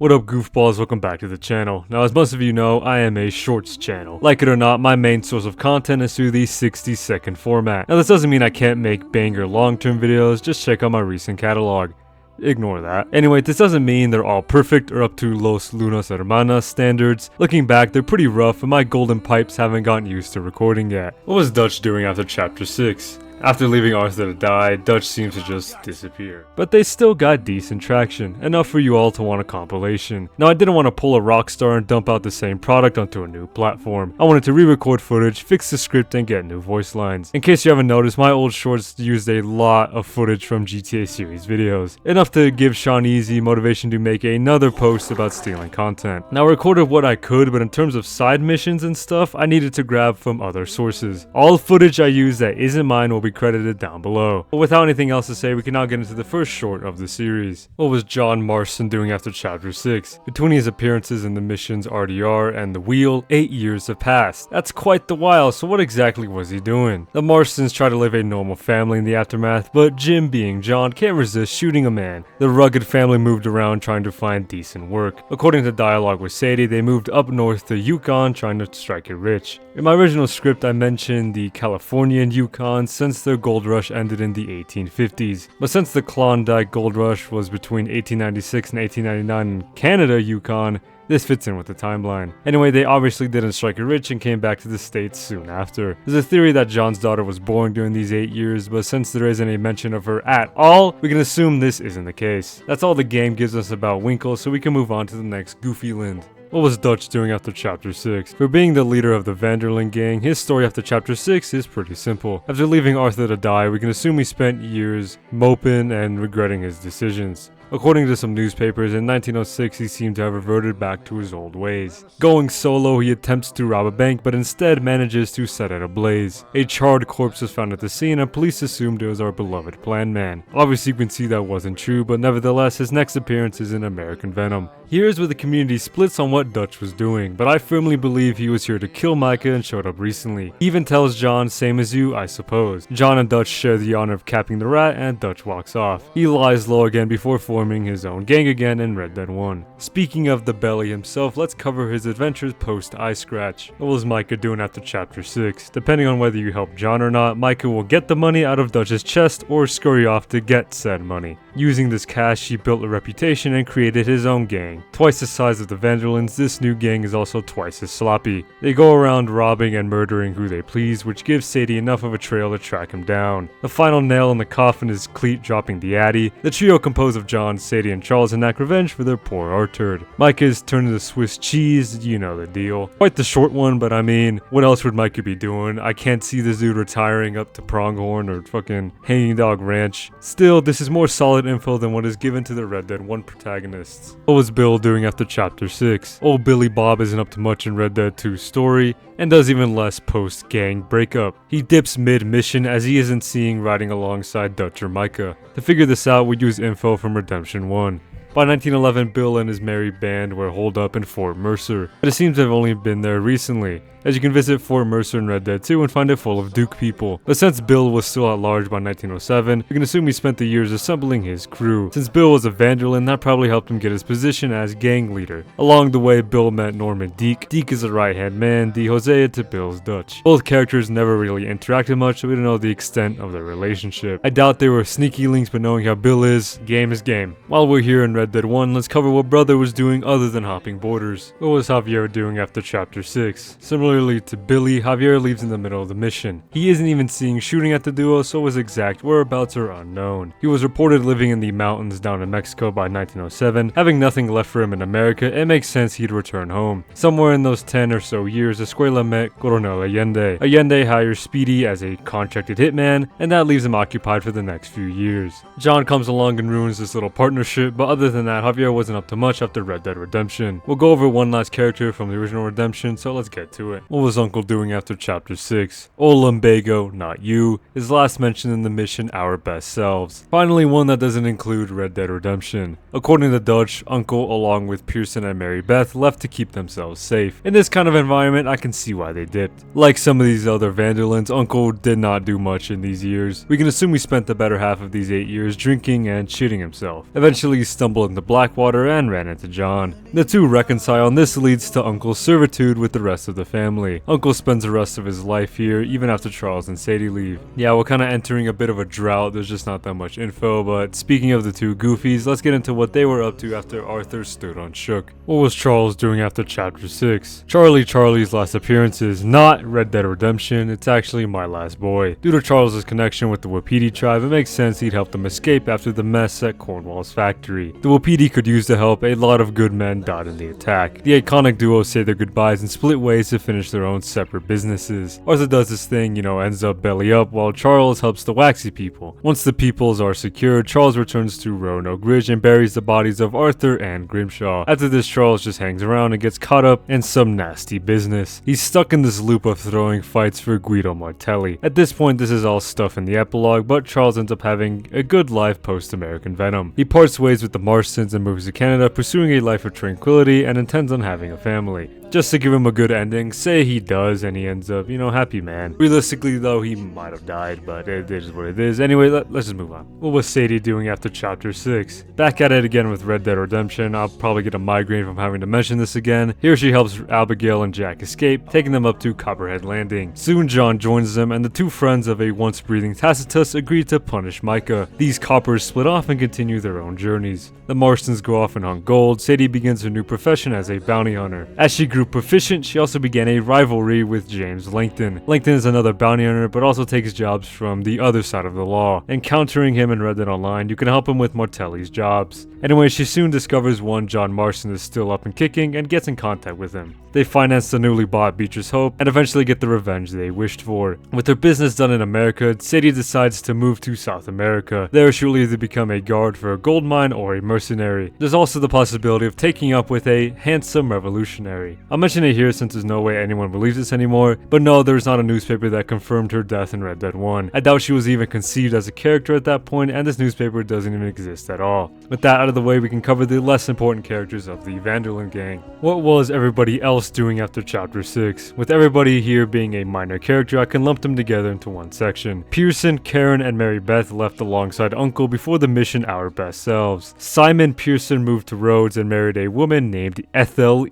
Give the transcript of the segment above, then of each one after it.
What up, goofballs? Welcome back to the channel. Now, as most of you know, I am a shorts channel. Like it or not, my main source of content is through the 60-second format. Now, this doesn't mean I can't make banger long-term videos, just check out my recent catalog. Ignore that. Anyway, this doesn't mean they're all perfect or up to Los Lunas Hermanas standards. Looking back, they're pretty rough and my golden pipes haven't gotten used to recording yet. What was Dutch doing after chapter 6? After leaving Arthur to die, Dutch seems to just disappear. But they still got decent traction, enough for you all to want a compilation. Now, I didn't want to pull a Rockstar and dump out the same product onto a new platform. I wanted to re-record footage, fix the script, and get new voice lines. In case you haven't noticed, my old shorts used a lot of footage from GTA series videos. Enough to give Sean Easy motivation to make another post about stealing content. Now, I recorded what I could, but in terms of side missions and stuff, I needed to grab from other sources. All footage I use that isn't mine will be credited down below. But without anything else to say, we can now get into the first short of the series. What was John Marston doing after chapter 6? Between his appearances in the missions RDR and The Wheel, 8 years have passed. That's quite the while, so what exactly was he doing? The Marstons try to live a normal family in the aftermath, but Jim, being John, can't resist shooting a man. The rugged family moved around trying to find decent work. According to dialogue with Sadie, they moved up north to Yukon trying to strike it rich. In my original script, I mentioned the Californian Yukon since their gold rush ended in the 1850s. But since the Klondike gold rush was between 1896 and 1899 in Canada, Yukon, this fits in with the timeline. Anyway, they obviously didn't strike it rich and came back to the States soon after. There's a theory that John's daughter was born during these 8 years, but since there isn't a mention of her at all, we can assume this isn't the case. That's all the game gives us about Winkle, so we can move on to the next goofy land. What was Dutch doing after chapter 6? For being the leader of the Vanderlyn gang, his story after chapter 6 is pretty simple. After leaving Arthur to die, we can assume he spent years moping and regretting his decisions. According to some newspapers, in 1906 he seemed to have reverted back to his old ways. Going solo, he attempts to rob a bank, but instead manages to set it ablaze. A charred corpse was found at the scene, and police assumed it was our beloved Plan Man. Obviously, you can see that wasn't true, but nevertheless, his next appearance is in American Venom. Here's where the community splits on what Dutch was doing, but I firmly believe he was here to kill Micah and showed up recently. He even tells John, same as you, I suppose. John and Dutch share the honor of capping the rat, and Dutch walks off. He lies low again before forming his own gang again in Red Dead 1. Speaking of the belly himself, let's cover his adventures post Eye Scratch. What was Micah doing after chapter 6? Depending on whether you help John or not, Micah will get the money out of Dutch's chest or scurry off to get said money. Using this cash, he built a reputation and created his own gang. Twice the size of the Vanderlyns, this new gang is also twice as sloppy. They go around robbing and murdering who they please, which gives Sadie enough of a trail to track him down. The final nail in the coffin is Cleet dropping the Addy. The trio composed of John, Sadie, and Charles enact revenge for their poor Arturd. Micah is turned into Swiss cheese, you know the deal. Quite the short one, but I mean, what else would Micah be doing? I can't see this dude retiring up to Pronghorn or fucking Hanging Dog Ranch. Still, this is more solid info than what is given to the Red Dead 1 protagonists. What was Bill doing after chapter 6? Old Billy Bob isn't up to much in Red Dead 2's story, and does even less post-gang breakup. He dips mid-mission as he isn't seen riding alongside Dutch or Micah. To figure this out, we use info from Redemption 1. By 1911, Bill and his merry band were holed up in Fort Mercer, but it seems they've only been there recently, as you can visit Fort Mercer in Red Dead 2 and find it full of Duke people. But since Bill was still at large by 1907, we can assume he spent the years assembling his crew. Since Bill was a Vanderlyn, that probably helped him get his position as gang leader. Along the way, Bill met Norman Deek. Deek is a right-hand man, the Hosea to Bill's Dutch. Both characters never really interacted much, so we don't know the extent of their relationship. I doubt they were sneaky links, but knowing how Bill is game. While we're here in Red Dead 1, let's cover what Brother was doing other than hopping borders. What was Javier doing after chapter 6? Similarly to Billy, Javier leaves in the middle of the mission. He isn't even seeing shooting at the duo, so his exact whereabouts are unknown. He was reported living in the mountains down in Mexico by 1907. Having nothing left for him in America, it makes sense he'd return home. Somewhere in those 10 or so years, Escuela met Coronel Allende. Allende hires Speedy as a contracted hitman, and that leaves him occupied for the next few years. John comes along and ruins this little partnership, but other than that, Javier wasn't up to much after Red Dead Redemption. We'll go over one last character from the original Redemption, so let's get to it. What was Uncle doing after chapter 6? Old Lumbago, not you, is last mentioned in the mission Our Best Selves. Finally, one that doesn't include Red Dead Redemption. According to Dutch, Uncle, along with Pearson and Mary Beth, left to keep themselves safe. In this kind of environment, I can see why they dipped. Like some of these other Vanderlyns, Uncle did not do much in these years. We can assume he spent the better half of these 8 years drinking and shitting himself. Eventually, he stumbled stumbled into Blackwater and ran into John. The two reconcile, and this leads to Uncle's servitude with the rest of the family. Uncle spends the rest of his life here, even after Charles and Sadie leave. Yeah, we're kinda entering a bit of a drought, there's just not that much info, but speaking of the two goofies, let's get into what they were up to after Arthur stood on Shook. What was Charles doing after Chapter 6? Charlie's last appearance is not Red Dead Redemption, it's actually My Last Boy. Due to Charles' connection with the Wapiti tribe, it makes sense he'd help them escape after the mess at Cornwall's factory. The Wapiti could use the help, a lot of good men died in the attack. The iconic duo say their goodbyes and split ways to finish their own separate businesses. Arthur does this thing, ends up belly up, while Charles helps the Waxy people. Once the peoples are secured, Charles returns to Roanoke Ridge and buries the bodies of Arthur and Grimshaw. After this, Charles just hangs around and gets caught up in some nasty business. He's stuck in this loop of throwing fights for Guido Martelli. At this point, this is all stuff in the epilogue, but Charles ends up having a good life post-American Venom. He parts ways with the Marstons and moves to Canada, pursuing a life of tranquility and intends on having a family. Just to give him a good ending, say he does and he ends up, happy man. Realistically though, he might have died, but it is what it is. Anyway, let's just move on. What was Sadie doing after Chapter 6? Back at it again with Red Dead Redemption. I'll probably get a migraine from having to mention this again. Here she helps Abigail and Jack escape, taking them up to Copperhead Landing. Soon John joins them, and the two friends of a once breathing Tacitus agree to punish Micah. These coppers split off and continue their own journeys. The Marstons go off and hunt gold. Sadie begins her new profession as a bounty hunter. As she grew proficient, she also began a rivalry with James Langton. Langton is another bounty hunter, but also takes jobs from the other side of the law. Encountering him in Red Dead Online, you can help him with Martelli's jobs. Anyway, she soon discovers one John Marston is still up and kicking and gets in contact with him. They finance the newly bought Beecher's Hope and eventually get the revenge they wished for. With her business done in America, Sadie decides to move to South America. There she'll either become a guard for a gold mine or a mercenary. There's also the possibility of taking up with a handsome revolutionary. I'll mention it here since there's no way anyone believes this anymore, but no, there's not a newspaper that confirmed her death in Red Dead 1. I doubt she was even conceived as a character at that point, and this newspaper doesn't even exist at all. With that out of the way, we can cover the less important characters of the Vanderlyn gang. What was everybody else doing after Chapter 6? With everybody here being a minor character, I can lump them together into one section. Pearson, Karen, and Mary Beth left alongside Uncle before the mission Our Best Selves. Simon Pearson moved to Rhodes and married a woman named Ethel,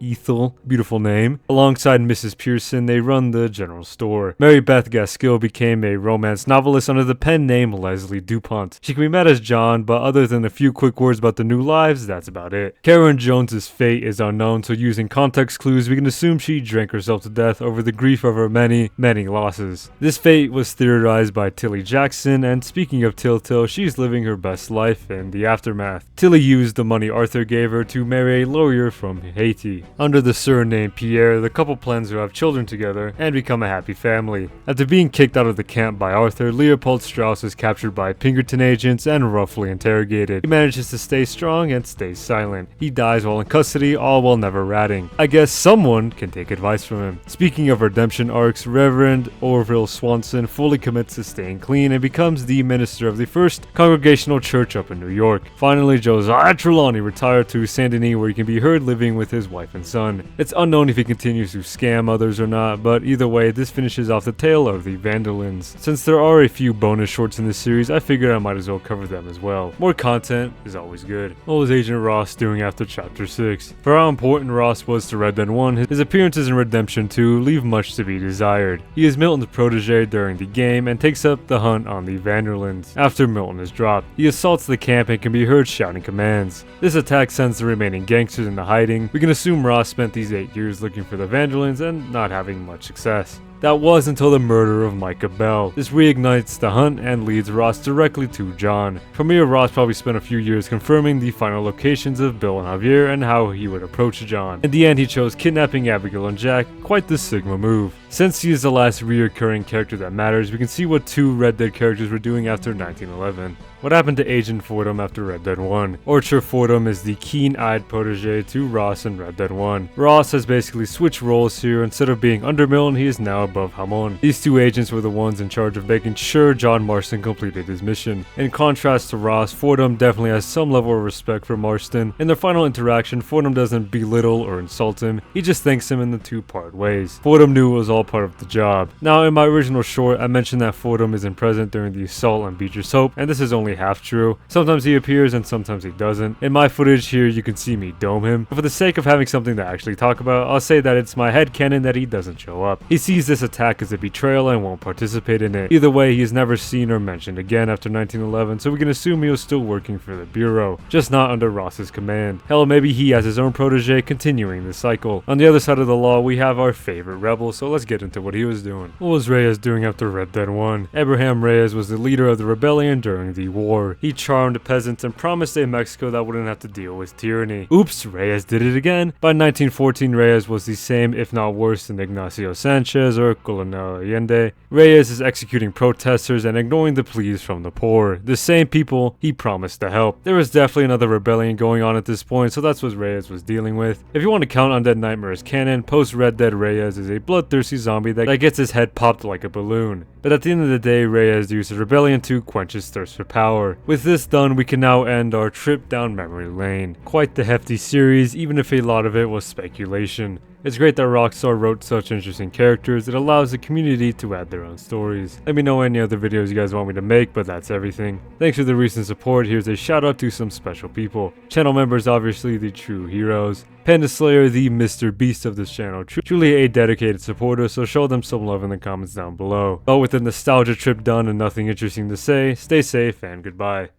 beautiful name. Alongside Mrs. Pearson, they run the general store. Mary Beth Gaskill became a romance novelist under the pen name Leslie DuPont. She can be met as John, but other than a few quick words about the new lives, that's about it. Karen Jones's fate is unknown, so using context clues, we can assume she drank herself to death over the grief of her many losses. This fate was theorized by Tilly Jackson, and speaking of Till, she's living her best life in the aftermath. Tilly used the money Arthur gave her to marry a lawyer from Haiti. Under the surname Pierre, the couple plans to have children together and become a happy family. After being kicked out of the camp by Arthur, Leopold Strauss is captured by Pinkerton agents and roughly interrogated. He manages to stay strong and stays silent. He dies while in custody, all while never ratting. I guess someone can take advice from him. Speaking of redemption arcs, Reverend Orville Swanson fully commits to staying clean and becomes the minister of the First Congregational Church up in New York. Finally, Josiah Trelawney retired to Saint Denis, where he can be heard living with his wife and son. It's unknown if he continues to scam others or not, but either way, this finishes off the tale of the Vanderlyns. Since there are a few bonus shorts in this series, I figured I might as well cover them as well. More content is always good. What was Agent Ross doing after Chapter 6? For how important Ross was to Red Dead 1, his appearances in Redemption 2 leave much to be desired. He is Milton's protege during the game and takes up the hunt on the Vanderlyns. After Milton is dropped, he assaults the camp and can be heard shouting commands. This attack sends the remaining gangsters into hiding. We can assume Ross spent these 8 years looking for the Vanderlyns and not having much success. That was until the murder of Micah Bell. This reignites the hunt and leads Ross directly to John. From here, Ross probably spent a few years confirming the final locations of Bill and Javier and how he would approach John. In the end, he chose kidnapping Abigail and Jack, quite the Sigma move. Since he is the last reoccurring character that matters, we can see what 2 Red Dead characters were doing after 1911. What happened to Agent Fordham after Red Dead 1? Archer Fordham is the keen-eyed protege to Ross in Red Dead 1. Ross has basically switched roles here. Instead of being under Milton, he is now above Hamon. These 2 agents were the ones in charge of making sure John Marston completed his mission. In contrast to Ross, Fordham definitely has some level of respect for Marston. In their final interaction, Fordham doesn't belittle or insult him, he just thanks him in the 2 part ways. Fordham knew it was all part of the job. Now, in my original short, I mentioned that Fordham isn't present during the assault on Beecher's Hope, and this is only only half true. Sometimes he appears and sometimes he doesn't. In my footage here, you can see me dome him. But for the sake of having something to actually talk about, I'll say that it's my headcanon that he doesn't show up. He sees this attack as a betrayal and won't participate in it. Either way, he is never seen or mentioned again after 1911, so we can assume he was still working for the Bureau, just not under Ross's command. Hell, maybe he has his own protege continuing the cycle. On the other side of the law, we have our favorite rebel, so let's get into what he was doing. What was Reyes doing after Red Dead 1? Abraham Reyes was the leader of the rebellion during the war. He charmed peasants and promised a Mexico that wouldn't have to deal with tyranny. Oops, Reyes did it again. By 1914, Reyes was the same, if not worse, than Ignacio Sanchez or Colonel Allende. Reyes is executing protesters and ignoring the pleas from the poor, the same people he promised to help. There was definitely another rebellion going on at this point, so that's what Reyes was dealing with. If you want to count Undead Nightmare as canon, post-Red Dead Reyes is a bloodthirsty zombie that gets his head popped like a balloon. But at the end of the day, Reyes used his rebellion to quench his thirst for power. With this done, we can now end our trip down memory lane. Quite the hefty series, even if a lot of it was speculation. It's great that Rockstar wrote such interesting characters. It allows the community to add their own stories. Let me know any other videos you guys want me to make, but that's everything. Thanks for the recent support. Here's a shout out to some special people. Channel members, obviously the true heroes. Panda Slayer, the Mr. Beast of this channel. Truly a dedicated supporter, so show them some love in the comments down below. But with the nostalgia trip done and nothing interesting to say, stay safe and goodbye.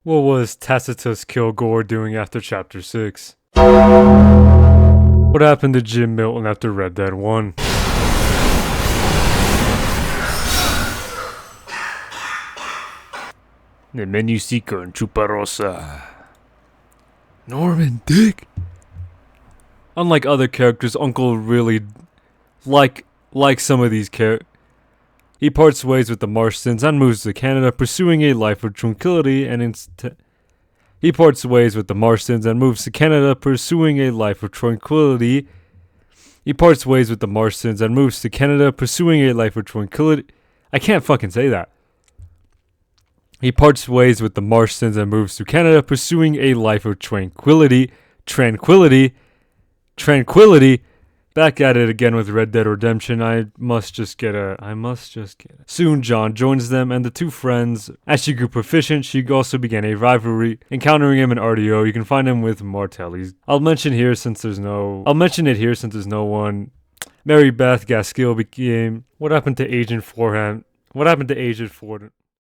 What was Tacitus Kilgore doing after Chapter 6? What happened to Jim Milton after Red Dead 1? The menu seeker and Chuparosa. Norman Dick. Unlike other characters, Uncle really like some of these characters. He parts ways with the Marshtons and moves to Canada, pursuing a life of tranquility He parts ways with the Marshtons and moves to Canada, pursuing a life of tranquility. He parts ways with the Marshtons and moves to Canada, pursuing a life of tranquility. I can't fucking say that. He parts ways with the Marshtons and moves to Canada, pursuing a life of tranquility. Back at it again with Red Dead Redemption. I must just get it. Soon John joins them and the two friends. As she grew proficient, she also began a rivalry. Encountering him in RDO, you can find him with Martelli's. I'll mention it here since there's no one. Mary Beth Gaskill became... What happened to Agent Fordham?